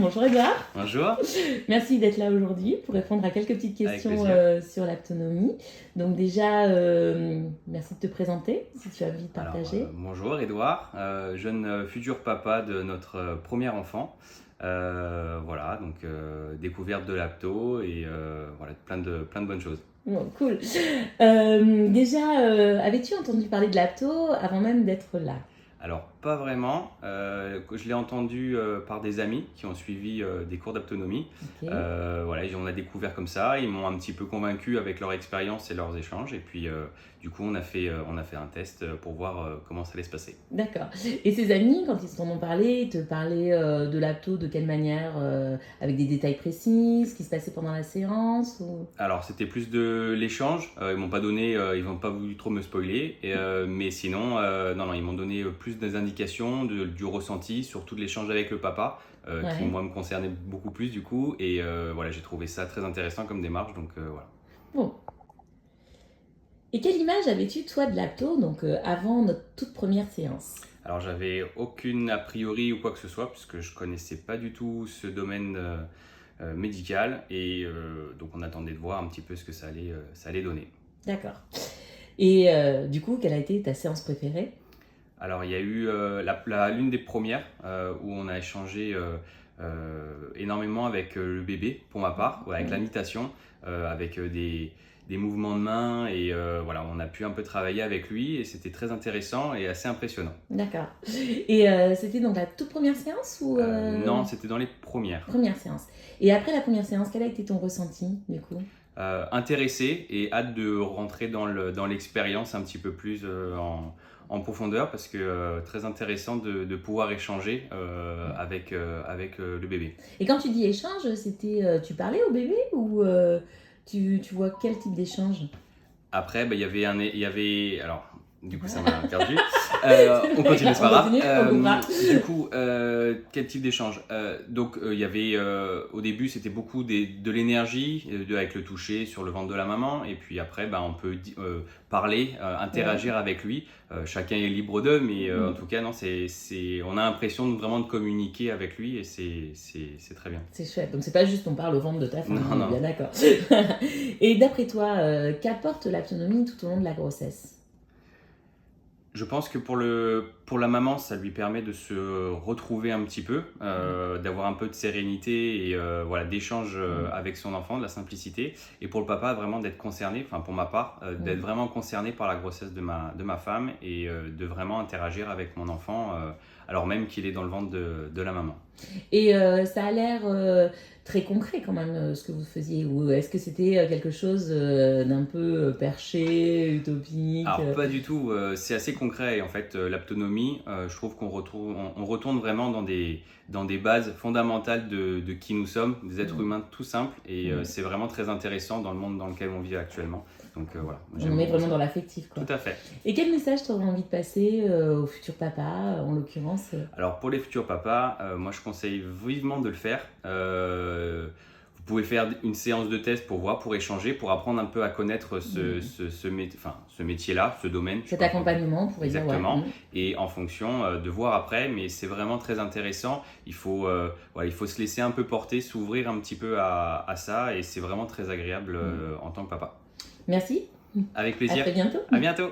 Bonjour Edouard, Bonjour. merci d'être là aujourd'hui pour répondre à quelques petites Avec questions plaisir. sur l'autonomie. Donc déjà, merci de te présenter si tu as envie de partager. Bonjour Edouard, jeune futur papa de notre premier enfant. Voilà, donc découverte de l'apto et voilà, plein de bonnes choses. Bon, cool. Déjà, avais-tu entendu parler de l'apto avant même d'être là? Alors, pas vraiment. Je l'ai entendu par des amis qui ont suivi des cours d'autonomie. Ok. Voilà, on a découvert comme ça. Ils m'ont un petit peu convaincu avec leur expérience et leurs échanges. Et puis, du coup, on a fait un test pour voir comment ça allait se passer. D'accord. Et ces amis, quand ils t'en ont parlé, ils te parlaient de l'apto de quelle manière? Avec des détails précis, ce qui se passait pendant la séance ou... Alors, c'était plus de l'échange. Ils m'ont pas voulu trop me spoiler. Mais sinon, non, ils m'ont donné plus des indications du ressenti, surtout de l'échange avec le papa, qui Ouais. moi me concernait beaucoup plus du coup. Et voilà, j'ai trouvé ça très intéressant comme démarche. Donc voilà. Bon. Et quelle image avais-tu, toi, de l'apto, donc avant notre toute première séance? Alors, j'avais aucune a priori ou quoi que ce soit, puisque je connaissais pas du tout ce domaine médical. Et donc, on attendait de voir un petit peu ce que ça allait donner. D'accord. Et du coup, quelle a été ta séance préférée? Alors, il y a eu l'une des premières où on a échangé énormément avec le bébé, pour ma part, ouais, avec Ouais. l'imitation, avec des mouvements de main. Et voilà, on a pu un peu travailler avec lui et c'était très intéressant et assez impressionnant. D'accord. Et c'était donc la toute première séance ou Non, c'était dans les premières. première séance? Et après la première séance, quel a été ton ressenti du coup? Intéressé et hâte de rentrer dans l'expérience un petit peu plus en profondeur parce que très intéressant de pouvoir échanger avec le bébé. Et quand tu dis échange, c'était tu parlais au bébé ou tu vois quel type d'échange? Après, bah, il y avait, alors, du coup, ça m'a perdu. On continue, c'est On pas grave. continue, on coupera. Du coup, quel type d'échange? Donc, il y avait, au début, c'était beaucoup de l'énergie, avec le toucher sur le ventre de la maman. Et puis après, bah, on peut parler, interagir avec lui. Chacun est libre d'eux, mais en tout cas, non, on a l'impression vraiment de communiquer avec lui et c'est très bien. C'est chouette. Donc c'est pas juste on parle au ventre de ta femme, Non, on est non. bien d'accord. Et d'après toi, qu'apporte l'autonomie tout au long de la grossesse? Je pense que pour la maman, ça lui permet de se retrouver un petit peu, d'avoir un peu de sérénité et voilà, d'échange avec son enfant, de la simplicité. Et pour le papa, vraiment d'être concerné, enfin pour ma part, d'être vraiment concerné par la grossesse de ma femme et de vraiment interagir avec mon enfant, alors même qu'il est dans le ventre de la maman. Et ça a l'air très concret quand même ce que vous faisiez. Ou est-ce que c'était quelque chose d'un peu perché, utopique? Alors pas du tout, c'est assez concret et en fait l'autonomie, je trouve on retourne vraiment dans des bases fondamentales de qui nous sommes, des êtres humains tout simples et c'est vraiment très intéressant dans le monde dans lequel on vit actuellement. Donc voilà, On est vraiment dans l'affectif, quoi. Tout à fait. Et quel message tu aurais envie de passer au futur papa, en l'occurrence? Alors pour les futurs papas, moi je conseille vivement de le faire. Vous pouvez faire une séance de test pour voir, pour échanger, pour apprendre un peu à connaître ce métier-là, ce domaine. Je sais Cet pas accompagnement, on pourrait dire, ouais. exactement. Et en fonction de voir après, mais c'est vraiment très intéressant. Voilà, il faut se laisser un peu porter, s'ouvrir un petit peu à ça, et c'est vraiment très agréable en tant que papa. Merci, Avec à plaisir. très bientôt. À bientôt.